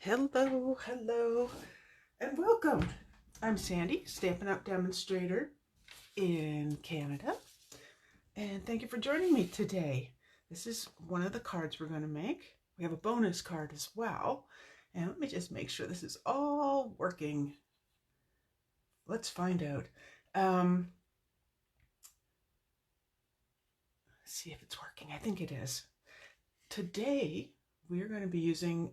Hello, hello, and welcome. I'm Sandy, Stampin' Up! Demonstrator in Canada, and thank you for joining me today. This is one of the cards we're going to make. We have a bonus card as well, and let me just make sure this is all working. Let's find out. Let's see if it's working. I think it is. Today, we're going to be using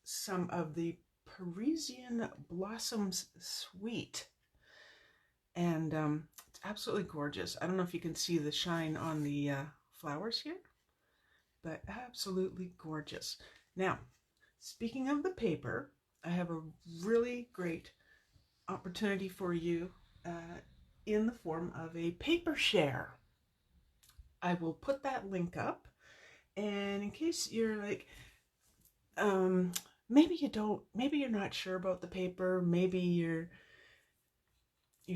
some of the Parisian Blossoms Sweet, and it's absolutely gorgeous. I don't know if you can see the shine on the flowers here, but absolutely gorgeous. Now, speaking of the paper, I have a really great opportunity for you in the form of a paper share. I will put that link up, and in case you're like, maybe you're not sure about the paper, maybe you're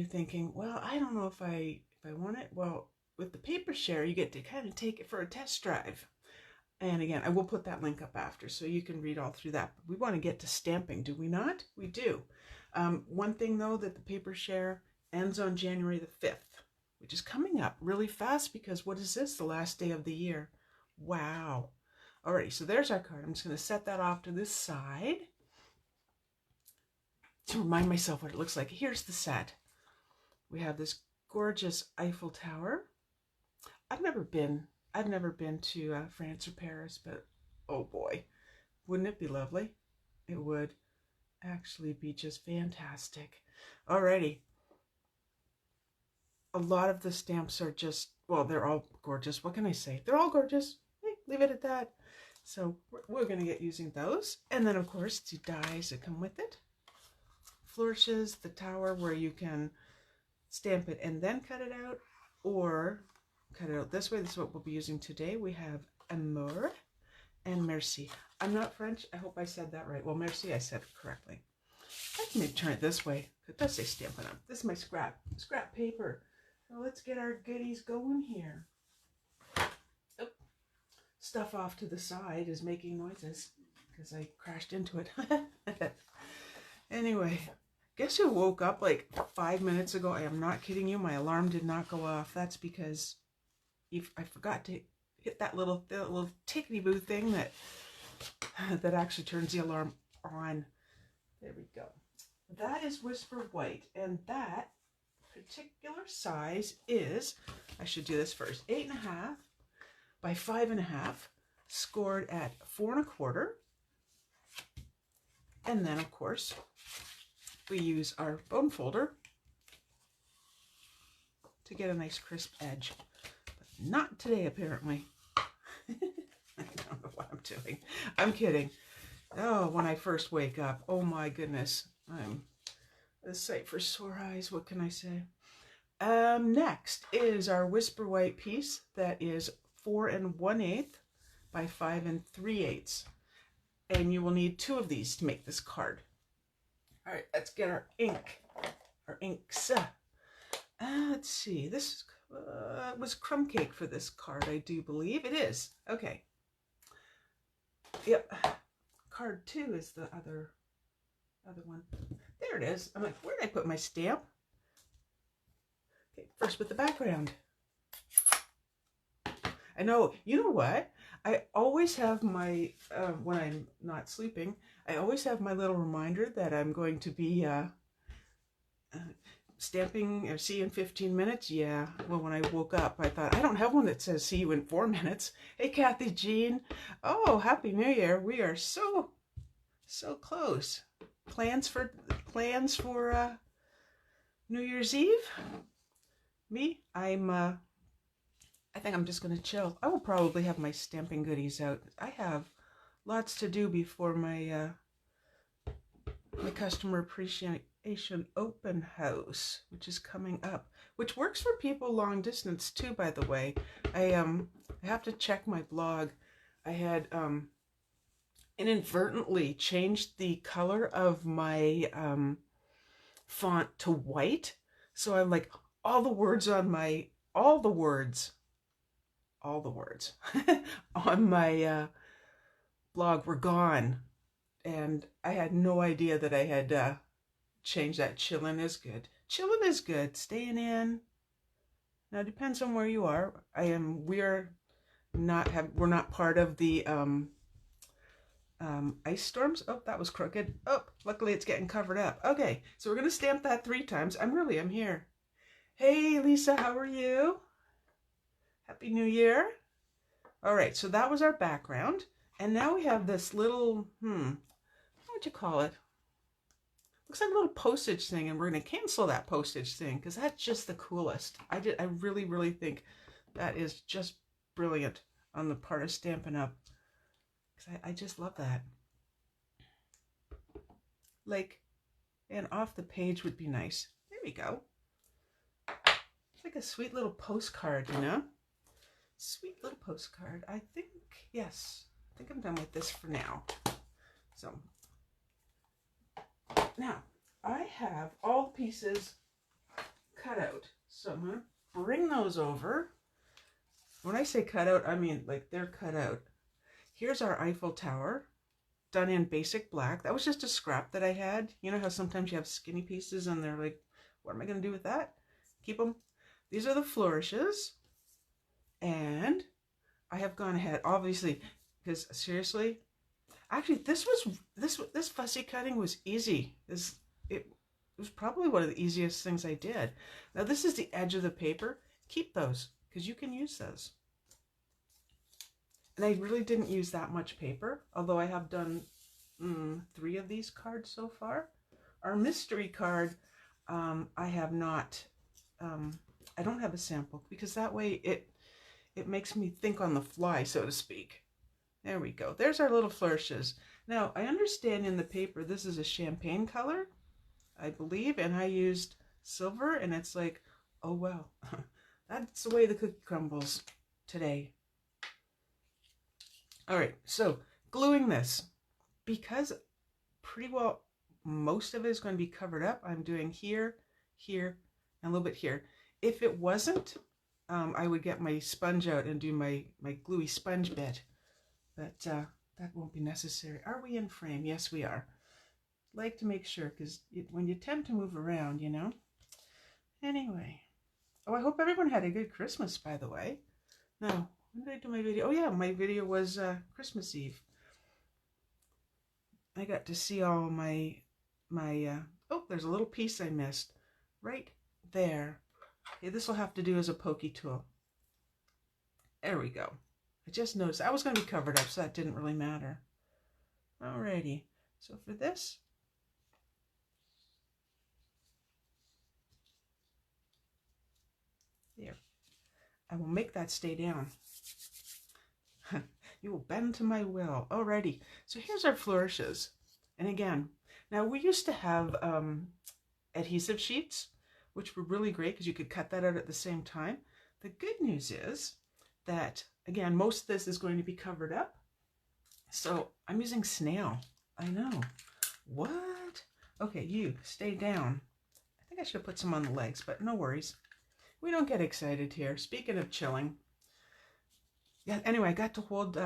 thinking, well, I don't know if I want it. Well, with the paper share, you get to kind of take it for a test drive. And again, I will put that link up after so you can read all through that. But we want to get to stamping, do we not? We do. One thing though, that the paper share ends on January the 5th, which is coming up really fast because what is this? The last day of the year. Wow. Alrighty, so there's our card. I'm just going to set that off to this side to remind myself what it looks like. Here's the set. We have this gorgeous Eiffel Tower. I've never been to France or Paris, but oh boy, wouldn't it be lovely? It would actually be just fantastic. Alrighty. A lot of the stamps are just, well, they're all gorgeous. What can I say? They're all gorgeous. Leave it at that. So we're going to get using those. And then, of course, the dies that come with it. Flourishes, the tower where you can stamp it and then cut it out, or cut it out this way. This is what we'll be using today. We have Amour and Merci. I'm not French. I hope I said that right. Well, Merci, I said it correctly. I can maybe turn it this way. It does say Stampin' Up! This is my scrap paper. So let's get our goodies going here. Stuff off to the side is making noises because I crashed into it. Anyway, guess who woke up like 5 minutes ago? I am not kidding you. My alarm did not go off. That's because I forgot to hit that little tickety-boo thing that actually turns the alarm on. There we go. That is Whisper White, and that particular size is, I should do this first, 8.5 by 5.5, scored at 4 1/4. And then, of course, we use our bone folder to get a nice crisp edge. But not today, apparently. I don't know what I'm doing. I'm kidding. Oh, when I first wake up, oh my goodness. I'm a sight for sore eyes. What can I say? Next is our Whisper White piece that is 4 1/8 by 5 3/8. And you will need 2 of these to make this card. All right, let's get our ink, our inks. Let's see, this was crumb cake for this card, I do believe. It is. Okay. Yep. Card 2 is the other one. There it is. I'm like, where did I put my stamp? Okay, first with the background. I know, you know what? I always have my, when I'm not sleeping, I always have my little reminder that I'm going to be stamping or see you in 15 minutes. Yeah, well, when I woke up, I thought, I don't have one that says see you in 4 minutes. Hey, Kathy Jean. Oh, Happy New Year. We are so close. Plans for New Year's Eve? Me? I think I'm just going to chill. I will probably have my stamping goodies out. I have lots to do before my my customer appreciation open house, which is coming up, which works for people long distance too, by the way. I have to check my blog. I had inadvertently changed the color of my font to white, so I'm like, all the words on my on my blog were gone, and I had no idea that I had changed that. Chillin' is good. Chillin' is good. Staying in. Now it depends on where you are. We're not part of the ice storms. Oh, that was crooked. Oh, luckily it's getting covered up. Okay, so we're gonna stamp that 3 times. I'm here. Hey Lisa, how are you? Happy New Year. All right, so that was our background. And now we have this little, what would you call it? Looks like a little postage thing, and we're going to cancel that postage thing because that's just the coolest. I really, really think that is just brilliant on the part of Stampin' Up. Because I just love that. Like, and off the page would be nice. There we go. It's like a sweet little postcard, you know? Sweet little postcard. I think, yes. I think I'm done with this for now. So, now, I have all the pieces cut out. So I'm going to bring those over. When I say cut out, I mean like they're cut out. Here's our Eiffel Tower, done in basic black. That was just a scrap that I had. You know how sometimes you have skinny pieces and they're like, what am I going to do with that? Keep them. These are the flourishes. And I have gone ahead, obviously, because seriously, actually, this fussy cutting was easy. It was probably one of the easiest things I did. Now this is the edge of the paper. Keep those because you can use those. And I really didn't use that much paper, although I have done 3 of these cards so far. Our mystery card, I have not. I don't have a sample because that way it makes me think on the fly, so to speak. There we go. There's our little flourishes. Now, I understand in the paper this is a champagne color, I believe, and I used silver, and it's like, oh, well, that's the way the cookie crumbles today. All right, so gluing this, because pretty well most of it is going to be covered up, I'm doing here, here, and a little bit here. If it wasn't, I would get my sponge out and do my gluey sponge bit. But that won't be necessary. Are we in frame? Yes, we are. Like to make sure, because when you tend to move around, you know. Anyway. Oh, I hope everyone had a good Christmas, by the way. No, when did I do my video? Oh, yeah, my video was Christmas Eve. I got to see all my oh, there's a little piece I missed. Right there. Okay, this will have to do as a pokey tool. There we go. I just noticed I was going to be covered up, so that didn't really matter. Alrighty, so for this, there, I will make that stay down. You will bend to my will. Alrighty, so here's our flourishes. And again, now we used to have adhesive sheets, which were really great because you could cut that out at the same time. The good news is that, again, most of this is going to be covered up. So I'm using snail. I know. What? Okay, you stay down. I think I should have put some on the legs, but no worries. We don't get excited here. Speaking of chilling. Yeah, anyway, I got to hold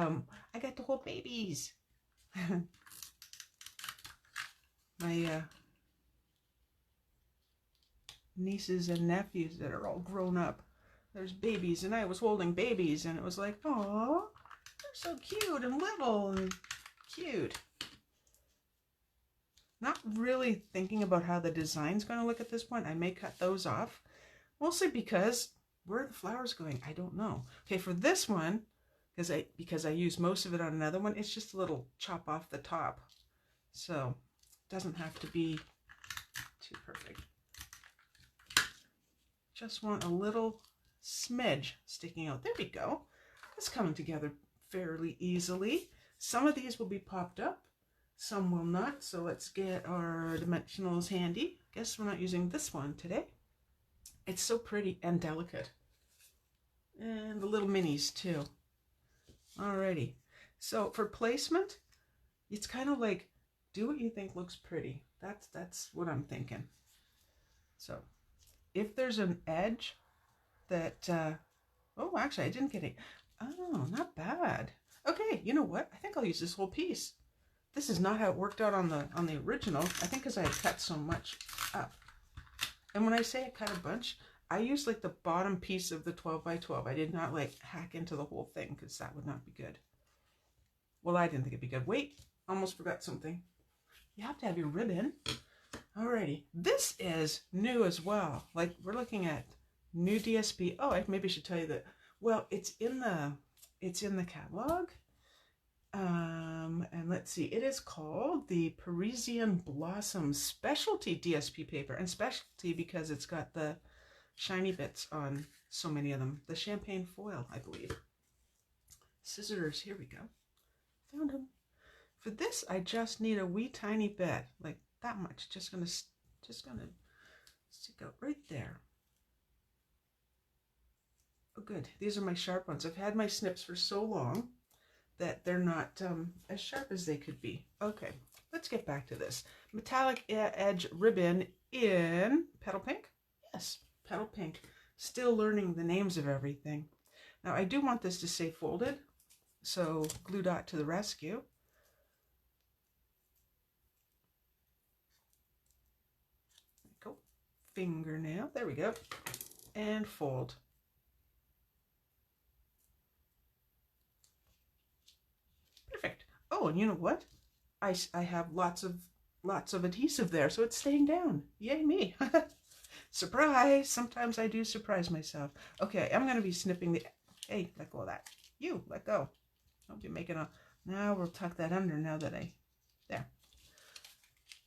babies. My nieces and nephews that are all grown up. There's babies, and I was holding babies, and it was like, oh, they're so cute and little and cute. Not really thinking about how the design's going to look at this point. I may cut those off, mostly because where are the flowers going? I don't know. Okay, for this one, because I used most of it on another one, it's just a little chop off the top, so it doesn't have to be too perfect. Just want a little smidge sticking out. There we go. It's coming together fairly easily. Some of these will be popped up, some will not. So let's get our dimensionals handy. Guess we're not using this one today. It's so pretty and delicate. And the little minis too. Alrighty. So for placement, it's kind of like, do what you think looks pretty. That's what I'm thinking. So if there's an edge that, oh, actually, I didn't get it. Oh, not bad. Okay, you know what? I think I'll use this whole piece. This is not how it worked out on the original. I think because I had cut so much up. And when I say I cut a bunch, I used like the bottom piece of the 12 by 12. I did not like hack into the whole thing because that would not be good. Well, I didn't think it'd be good. Wait, almost forgot something. You have to have your ribbon. Alrighty, this is new as well. Like we're looking at new DSP. Oh, I maybe should tell you that. Well, it's in the catalog. And let's see, it is called the Parisian Blossom Specialty DSP paper, and specialty because it's got the shiny bits on so many of them. The champagne foil, I believe. Scissors, here we go. Found them. For this, I just need a wee tiny bit, like that much. Just gonna stick out right there. Oh, good. These are my sharp ones. I've had my snips for so long that they're not as sharp as they could be. Okay, let's get back to this. Metallic edge ribbon in Petal Pink. Yes, Petal Pink. Still learning the names of everything. Now, I do want this to stay folded, so glue dot to the rescue. Go. Fingernail. There we go. And fold. Perfect. Oh, and you know what? I have lots of adhesive there, so it's staying down. Yay me. Surprise! Sometimes I do surprise myself. Okay, I'm going to be snipping the... Hey, let go of that. You, let go. Don't be making a... Now we'll tuck that under now that I... There.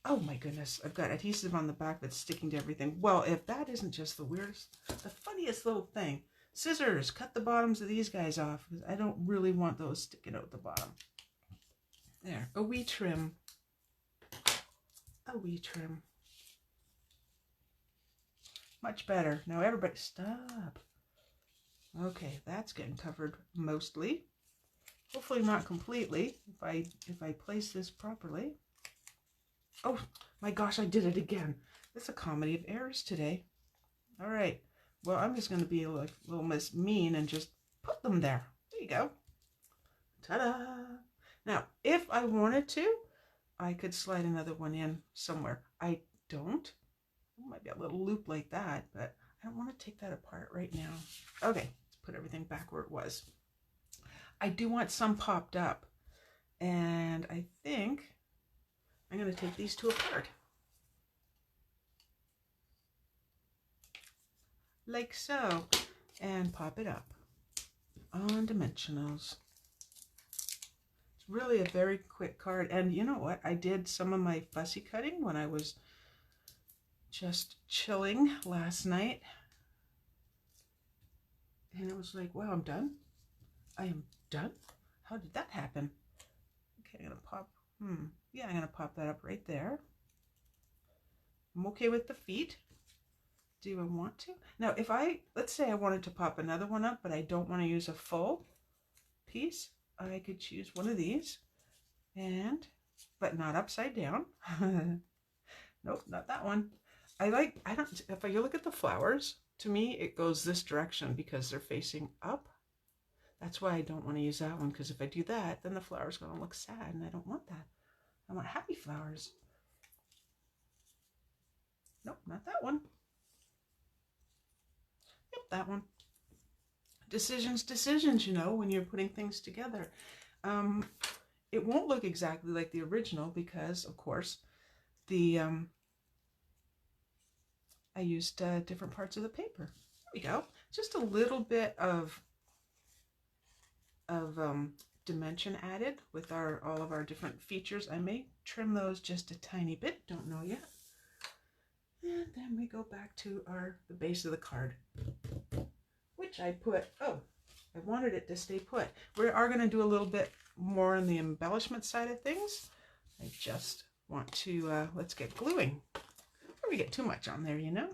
Oh my goodness, I've got adhesive on the back that's sticking to everything. Well, if that isn't just the weirdest, the funniest little thing. Scissors, cut the bottoms of these guys off, because I don't really want those sticking out the bottom. There, a wee trim. A wee trim. Much better. Now everybody stop. Okay, that's getting covered mostly. Hopefully not completely if I place this properly. Oh my gosh, I did it again. It's a comedy of errors today. All right. Well, I'm just going to be a little Miss Mean and just put them there. There you go. Ta-da! Now, if I wanted to, I could slide another one in somewhere. I don't. It might be a little loop like that, but I don't want to take that apart right now. Okay, let's put everything back where it was. I do want some popped up, and I think I'm going to take these two apart. Like so, and pop it up on dimensionals. It's really a very quick card, and you know what? I did some of my fussy cutting when I was just chilling last night, and it was like, wow, I'm done. I am done. How did that happen? Okay, I'm gonna pop. Yeah, I'm gonna pop that up right there. I'm okay with the feet. Do I want to? Now, if let's say I wanted to pop another one up, but I don't want to use a full piece, I could choose one of these, but not upside down. Nope, not that one. If you look at the flowers, to me, it goes this direction because they're facing up. That's why I don't want to use that one, because if I do that, then the flower's going to look sad, and I don't want that. I want happy flowers. Nope, not that one. Yep, that one. Decisions, you know, when you're putting things together. It won't look exactly like the original because, of course, I used different parts of the paper. There we go. Just a little bit of dimension added with all of our different features. I may trim those just a tiny bit. Don't know yet. And then we go back to the base of the card, which I put. Oh, I wanted it to stay put. We are going to do a little bit more on the embellishment side of things. I just want to let's get gluing. Before we get too much on there, you know.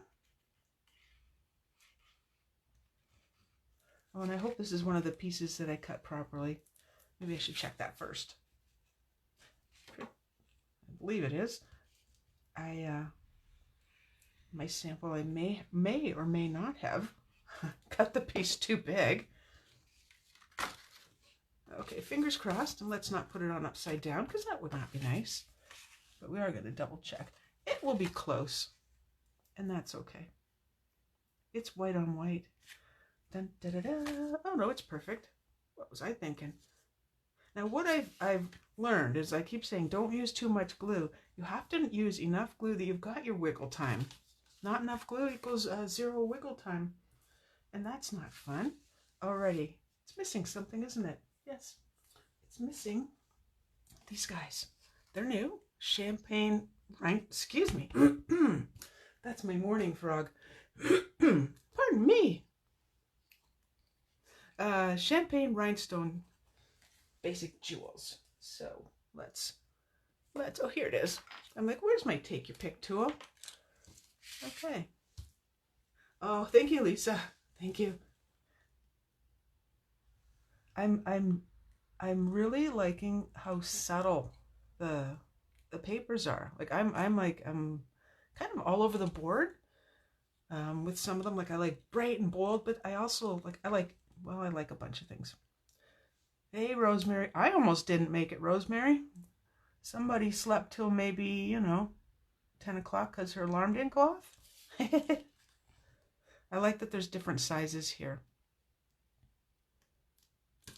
Oh, and I hope this is one of the pieces that I cut properly. Maybe I should check that first. I believe it is. My sample, I may or may not have cut the piece too big. Okay, fingers crossed, and let's not put it on upside down because that would not be nice. But we are going to double check. It will be close, and that's okay. It's white on white. Dun, da, da, da. Oh no, it's perfect. What was I thinking? Now what I've learned is I keep saying don't use too much glue. You have to use enough glue that you've got your wiggle time. Not enough glue equals 0 wiggle time. And that's not fun. Alrighty. It's missing something, isn't it? Yes. It's missing these guys. They're new. Champagne rind. Excuse me. That's my morning frog. Pardon me. Champagne rhinestone basic jewels. So let's, oh, here it is. I'm like, where's my take your pick tool? Okay. Oh, thank you, Lisa. Thank you. I'm really liking how subtle the papers are. Like I'm kind of all over the board with some of them. Like I like bright and bold, but I also I like a bunch of things. Hey, Rosemary. I almost didn't make it, Rosemary. Somebody slept till maybe, 10 o'clock because her alarm didn't go off. I like that there's different sizes here.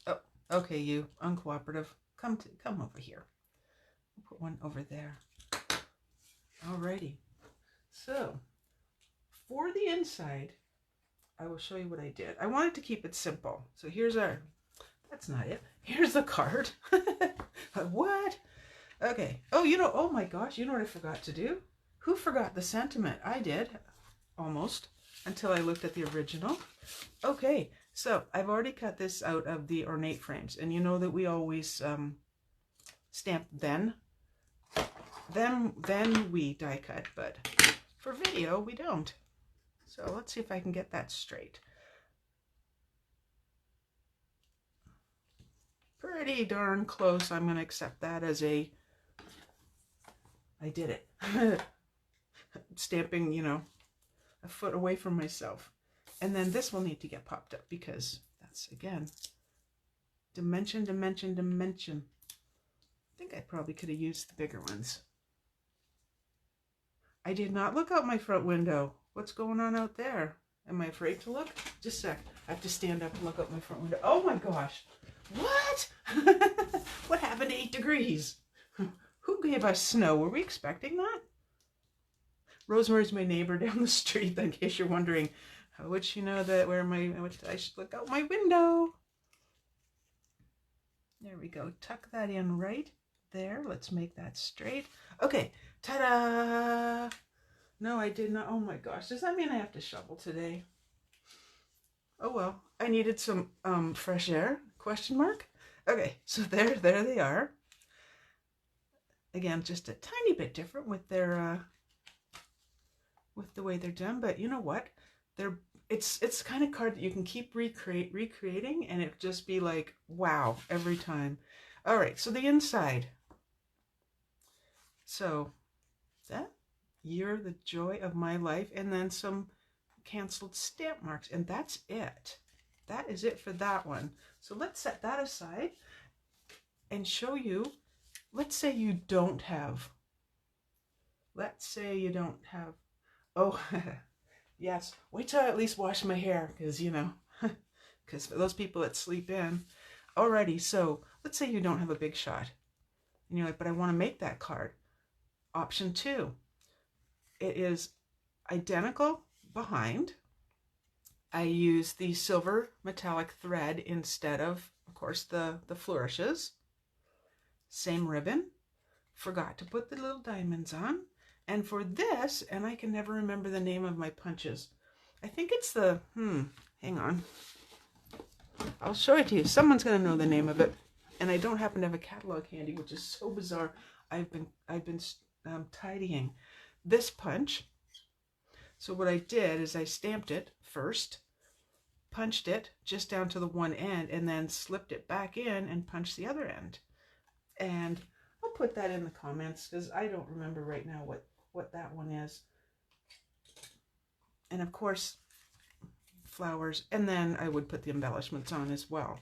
Oh, okay, you uncooperative. Come over here. I'll put one over there. Alrighty. So, for the inside, I will show you what I did. I wanted to keep it simple. So here's our... That's not it. Here's the card. What? Okay. Oh, oh my gosh, you know what I forgot to do? Who forgot the sentiment? I did. Almost. Until I looked at the original. Okay. So, I've already cut this out of the ornate frames. And you know that we always stamp then we die cut. But for video, we don't. So, let's see if I can get that straight. Pretty darn close. I'm going to accept that as I did it. Stamping, a foot away from myself. And then this will need to get popped up because that's, again, dimension, dimension, dimension. I think I probably could have used the bigger ones. I did not look out my front window. What's going on out there? Am I afraid to look? Just a sec. I have to stand up and look out my front window. Oh my gosh. What? What happened to 8 degrees? Who gave us snow? Were we expecting that? Rosemary's my neighbor down the street, in case you're wondering. How would she know that I should look out my window? There we go. Tuck that in right there. Let's make that straight. Okay. Ta-da! No, I did not. Oh my gosh. Does that mean I have to shovel today? Oh well. I needed some fresh air. Question mark? Okay, so there they are. Again, just a tiny bit different with their with the way they're done, but you know what? It's the kind of card that you can keep recreating, and it just be like wow every time. All right, so the inside. So that you're the joy of my life, and then some canceled stamp marks, and that's it. That is it for that one. So let's set that aside and show you. Let's say you don't have. Oh, yes. Wait till I at least wash my hair, because, because for those people that sleep in. Alrighty, so let's say you don't have a big shot. And you're like, but I want to make that card. Option 2. It is identical behind. I use the silver metallic thread instead of course, the flourishes. Same ribbon. Forgot to put the little diamonds on. And for this, and I can never remember the name of my punches. I think it's the, hang on. I'll show it to you. Someone's going to know the name of it. And I don't happen to have a catalog handy, which is so bizarre. I've been tidying this punch. So what I did is I stamped it first, punched it just down to the one end, and then slipped it back in and punched the other end. And I'll put that in the comments because I don't remember right now what that one is. And of course, flowers. And then I would put the embellishments on as well.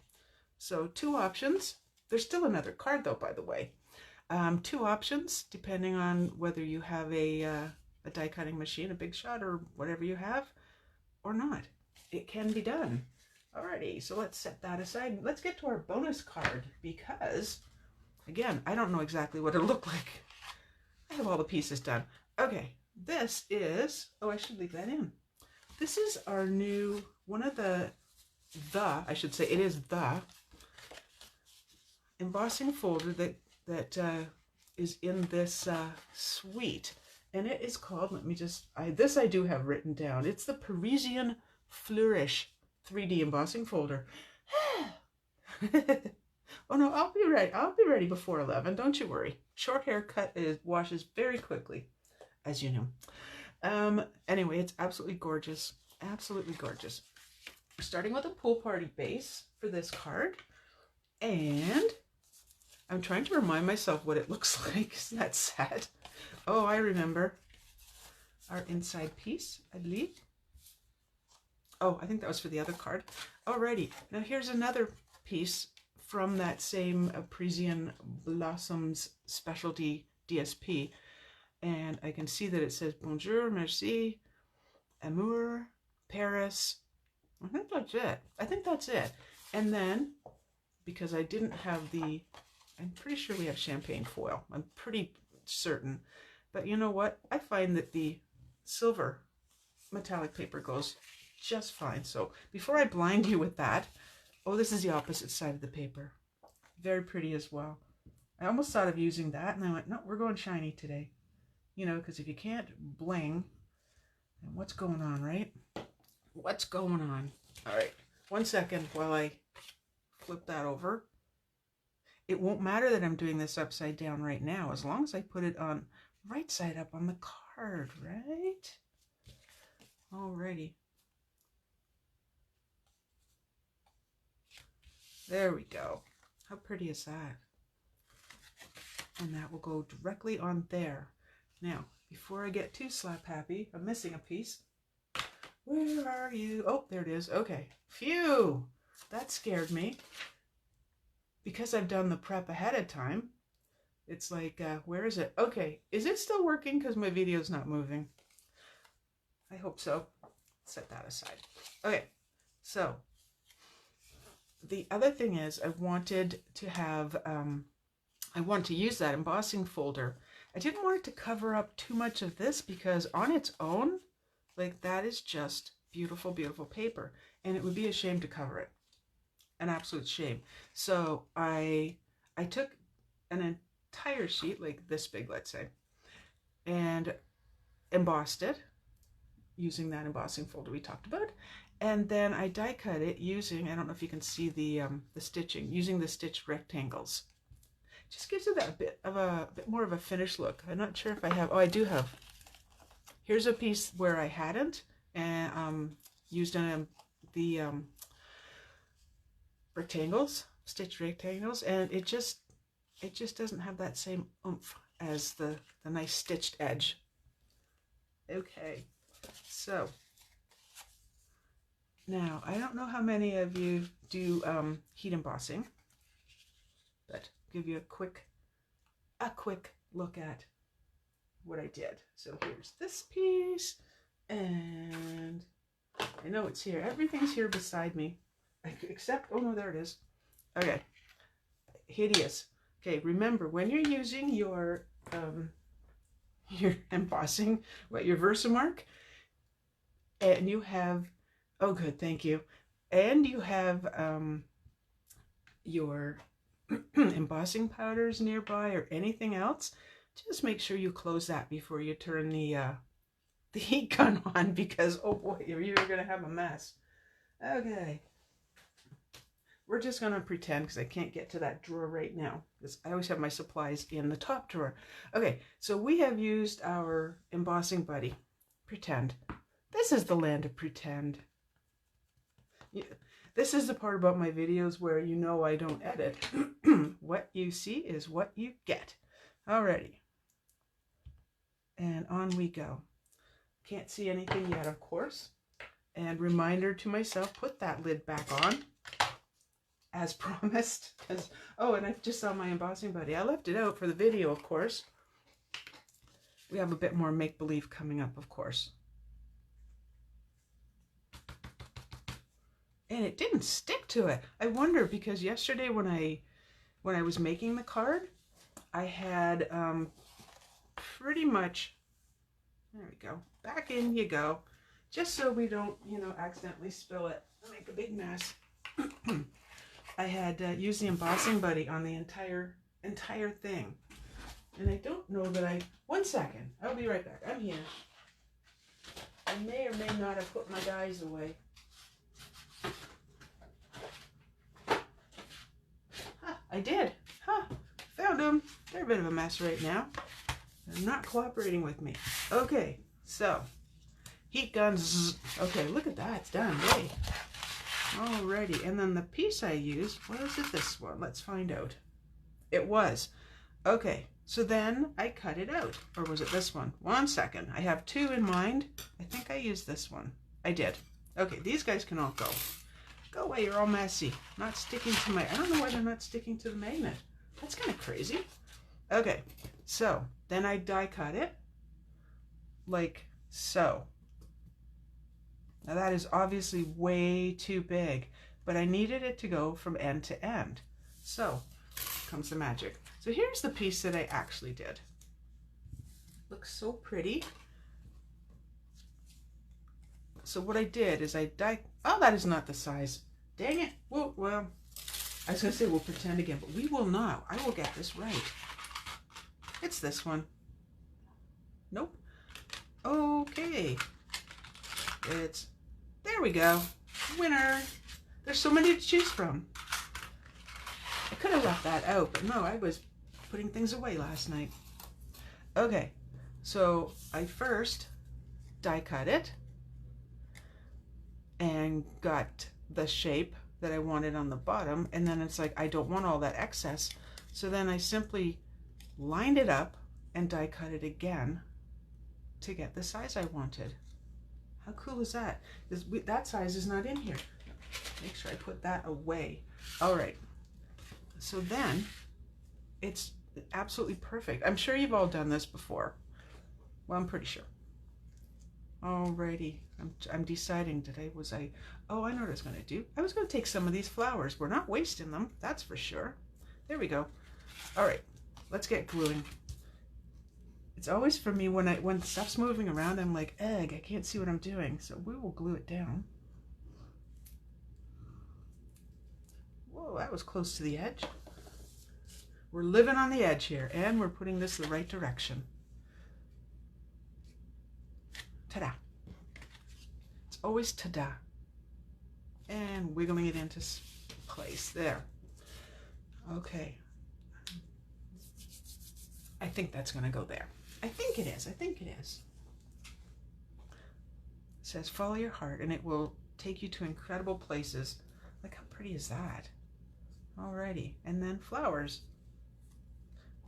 So 2 options. There's still another card though, by the way. 2 options depending on whether you have a die cutting machine, a Big Shot, or whatever you have, or not. It can be done. Alrighty, so let's set that aside. Let's get to our bonus card because, again, I don't know exactly what it'll look like. I have all the pieces done. Okay, this is, oh, I should leave that in. This is our new, one of I should say, it is the embossing folder that is in this suite. And it is called, let me just, this I do have written down. It's the Parisian Flourish 3D embossing folder. Oh no, I'll be ready. I'll be ready before 11. Don't you worry. Short haircut washes very quickly, as you know. Anyway, it's absolutely gorgeous. Absolutely gorgeous. Starting with a pool party base for this card. And I'm trying to remind myself what it looks like. Isn't that sad? Oh, I remember. Our inside piece, I believe. Oh, I think that was for the other card. Alrighty. Now here's another piece from that same Parisian Blossoms Specialty DSP. And I can see that it says Bonjour, Merci, Amour, Paris. I think that's it. I think that's it. And then, because I didn't have I'm pretty sure we have champagne foil. I'm pretty certain. But you know what? I find that the silver metallic paper goes just fine. So before I blind you with that, oh, this is the opposite side of the paper. Very pretty as well. I almost thought of using that, and I went, no, we're going shiny today. You know, because if you can't bling, then what's going on, right? What's going on? All right, 1 second while I flip that over. It won't matter that I'm doing this upside down right now, as long as I put it on right side up on the card, right? Alrighty. There we go. How pretty is that? And that will go directly on there. Now, before I get too slap happy, I'm missing a piece. Where are you? Oh, there it is. Okay. Phew! That scared me. Because I've done the prep ahead of time, it's like, where is it? Okay. Is it still working? Because my video's not moving. I hope so. Set that aside. Okay. So, the other thing is I wanted to have, I want to use that embossing folder. I didn't want it to cover up too much of this because on its own, like that is just beautiful, beautiful paper. And it would be a shame to cover it. An absolute shame. So I took an entire sheet, like this big, let's say, and embossed it using that embossing folder we talked about. And then I die cut it using, I don't know if you can see the stitching, using the stitched rectangles. Just gives it that bit more of a finished look. I'm not sure if I have, oh, I do have. Here's a piece where I hadn't, and used the rectangles, stitched rectangles, and it just doesn't have that same oomph as the nice stitched edge. Okay, so now I don't know how many of you do heat embossing, but give you a quick look at what I did. So here's this piece, and I know it's here. Everything's here beside me, except, oh no, there it is. Okay, hideous. Okay, remember when you're using your embossing, your Versamark, and you have, oh good, thank you, and you have your embossing powders nearby or anything else, just make sure you close that before you turn the heat gun on, because oh boy, you're gonna have a mess. Okay, we're just gonna pretend, because I can't get to that drawer right now, because I always have my supplies in the top drawer. Okay, so we have used our embossing buddy. Pretend. This is the land of pretend. This is the part about my videos where you know I don't edit. What you see is what you get. Alrighty. And on we go. Can't see anything yet, of course. And reminder to myself, put that lid back on. as promised. Because, oh, and I just saw my embossing buddy. I left it out for the video, of course. We have a bit more make-believe coming up, of course. And it didn't stick to it. I wonder, because yesterday when I was making the card, I had pretty much, there we go, back in you go, just so we don't, you know, accidentally spill it, make a big mess. I had used the embossing buddy on the entire thing. And I don't know that one second, I'll be right back, I'm here. I may or may not have put my dies away. Huh, I did. Huh, found them. They're a bit of a mess right now. They're not cooperating with me. Okay, so heat guns. Okay, look at that. It's done. Yay. Alrighty. And then the piece I used, was it this one? Let's find out. It was. Okay, so then I cut it out. Or was it this one? One second. I have two in mind. I think I used this one. I did. Okay, these guys can all go. Go away, you're all messy. Not sticking to my, I don't know why they're not sticking to the magnet. That's kind of crazy. Okay, so then I die cut it like so. Now that is obviously way too big, but I needed it to go from end to end. So comes the magic. So here's the piece that I actually did. Looks so pretty. So what I did is I oh, that is not the size. Dang it. Well, I was going to say we'll pretend again, but we will not. I will get this right. It's this one. Nope. Okay. There we go. Winner. There's so many to choose from. I could have left that out, but no, I was putting things away last night. Okay. So I first die cut it and got the shape that I wanted on the bottom, and then it's like I don't want all that excess, so then I simply lined it up and die cut it again to get the size I wanted. How cool is that? That size is not in here. Make sure I put that away. All right, so then it's absolutely perfect. I'm sure you've all done this before. Well, I'm pretty sure. Alrighty, I'm deciding, oh, I know what I was going to do. I was going to take some of these flowers. We're not wasting them, that's for sure. There we go. All right, let's get gluing. It's always for me when stuff's moving around, I'm like, I can't see what I'm doing. So we will glue it down. Whoa, that was close to the edge. We're living on the edge here, and we're putting this the right direction. Ta-da. It's always ta-da. And wiggling it into place. There. Okay. I think that's going to go there. I think it is. I think it is. It says, follow your heart, and it will take you to incredible places. Like, how pretty is that? Alrighty. And then flowers.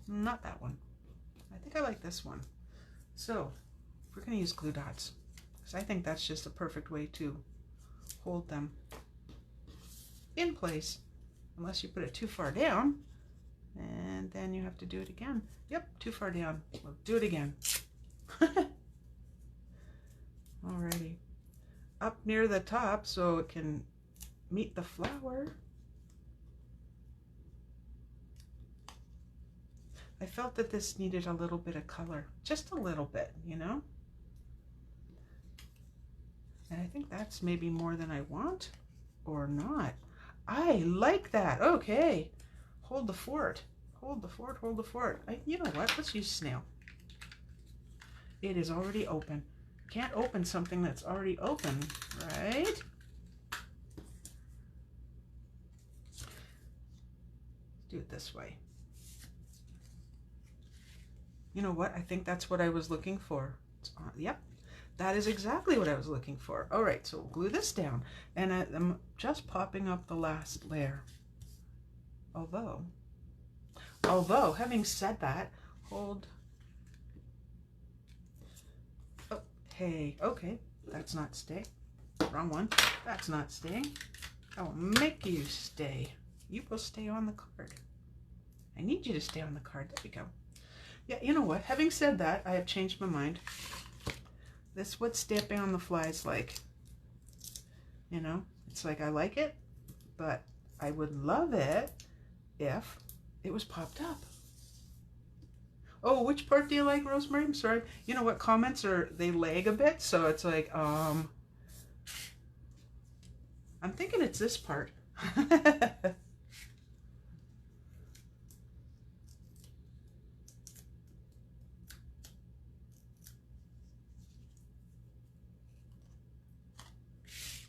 Not that one. I think I like this one. So, we're going to use glue dots, because I think that's just a perfect way to hold them in place, unless you put it too far down, and then you have to do it again. Yep, too far down. We'll do it again. Alrighty. Up near the top so it can meet the flower. I felt that this needed a little bit of color, just a little bit, you know? And I think that's maybe more than I want, or not. I like that. Okay. Hold the fort. Hold the fort, hold the fort. You know what? Let's use snail. It is already open. Can't open something that's already open, right? Do it this way. You know what? I think that's what I was looking for. Yep. That is exactly what I was looking for. All right, so we'll glue this down. And I'm just popping up the last layer. Although, having said that, hold. Oh, hey, okay, that's not stay. Wrong one. That's not staying. I will make you stay. You will stay on the card. I need you to stay on the card. There we go. Yeah, you know what? Having said that, I have changed my mind. This is what stamping on the fly is like. You know, it's like I like it, but I would love it if it was popped up. Oh, which part do you like, Rosemary? I'm sorry. You know what? Comments they lag a bit, so it's like, I'm thinking it's this part.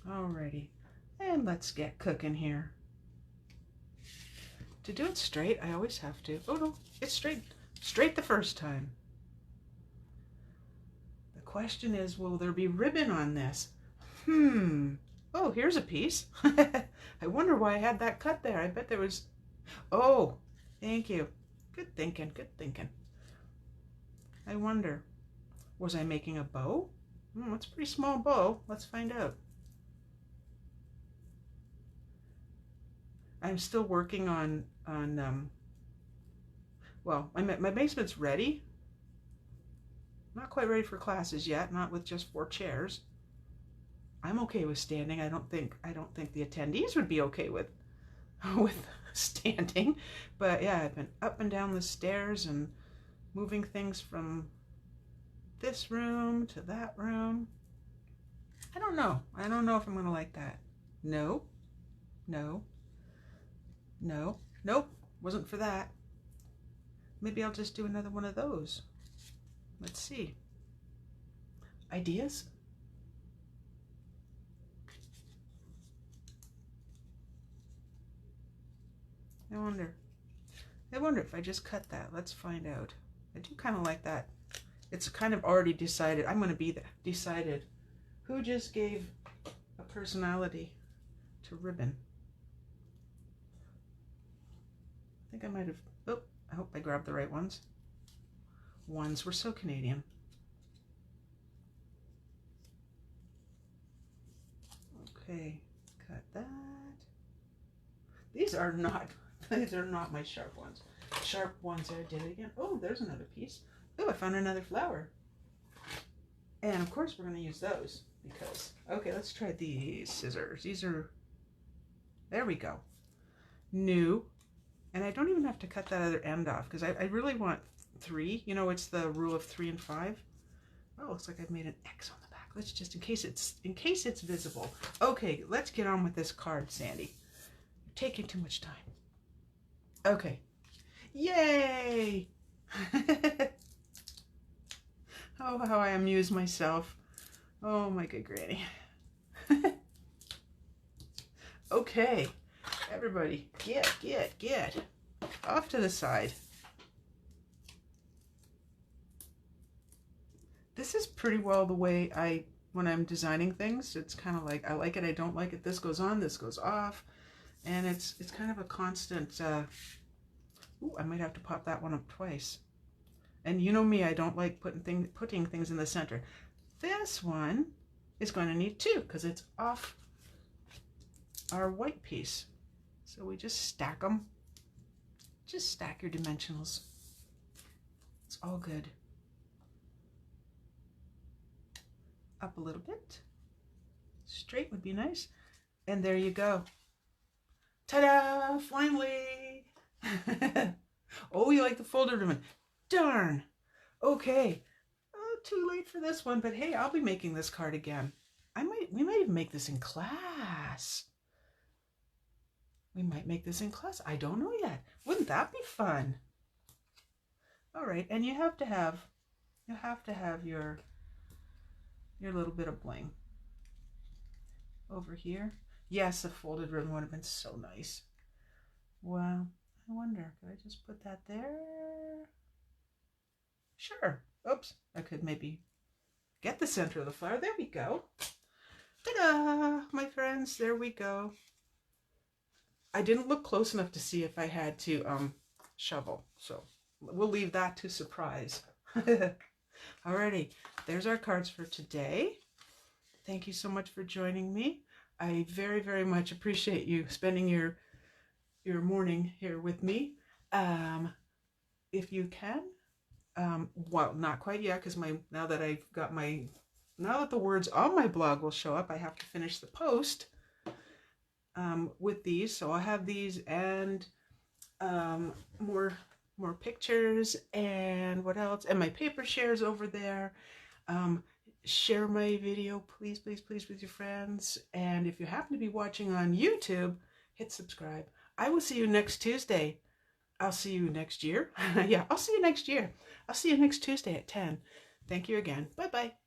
Alrighty, and let's get cooking here. To do it straight, I always have to. Oh no, it's straight the first time. The question is, will there be ribbon on this? Oh, here's a piece. I wonder why I had that cut there. I bet there was. Oh, thank you. Good thinking, good thinking. I wonder, was I making a bow? It's a pretty small bow. Let's find out. I'm still working on well, my basement's ready. Not quite ready for classes yet, not with just 4 chairs. I'm okay with standing. I don't think the attendees would be okay with standing. But yeah, I've been up and down the stairs and moving things from this room to that room. I don't know. I don't know if I'm going to like that. No. No. No. Nope. Wasn't for that. Maybe I'll just do another one of those. Let's see. Ideas? I wonder if I just cut that. Let's find out. I do kind of like that. It's kind of already decided. I'm going to be decided. Who just gave a personality to ribbon? I think I might have. Oh, I hope I grabbed the right ones. We're so Canadian. Okay, cut that. These are not my sharp ones. Sharp ones I did it again. Oh, there's another piece. Oh, I found another flower. And of course we're going to use those because, okay, let's try these scissors. These are, there we go. New. And I don't even have to cut that other end off because I really want 3. You know, it's the rule of 3 and 5. Oh, looks like I've made an X on the back. Let's just, in case it's visible. Okay, let's get on with this card, Sandy. You're taking too much time. Okay. Yay! Oh, how I amuse myself. Oh, my good granny. Okay. Everybody, get. Off to the side. This is pretty well the way when I'm designing things, it's kind of like, I like it, I don't like it. This goes on, this goes off. And it's kind of a constant, ooh, I might have to pop that one up twice. And you know me, I don't like putting things in the center. This one is going to need 2 because it's off our white piece. So we just stack them. Just stack your dimensionals. It's all good. Up a little bit. Straight would be nice. And there you go. Ta-da! Finally! Oh, you like the folded ribbon. Darn! Okay. Oh, too late for this one, but hey, I'll be making this card again. We might even make this in class. We might make this in class. I don't know yet. Wouldn't that be fun? All right, and you have to have your little bit of bling over here. Yes, a folded ribbon would have been so nice. Well, I wonder, could I just put that there? Sure. Oops, I could maybe get the center of the flower. There we go. Ta-da, my friends, there we go. I didn't look close enough to see if I had to shovel, so we'll leave that to surprise. Alrighty, there's our cards for today. Thank you so much for joining me. I very, very much appreciate you spending your your morning here with me. If you can, well, not quite yet, because now that the words on my blog will show up, I have to finish the post with these. So I'll have these and more pictures, and what else, and my paper shares over there. Share my video, please, please, please, with your friends. And if you happen to be watching on YouTube, hit subscribe. I will see you next Tuesday. I'll see you next year. Yeah, I'll see you next year. I'll see you next Tuesday at 10. Thank you again. Bye-bye.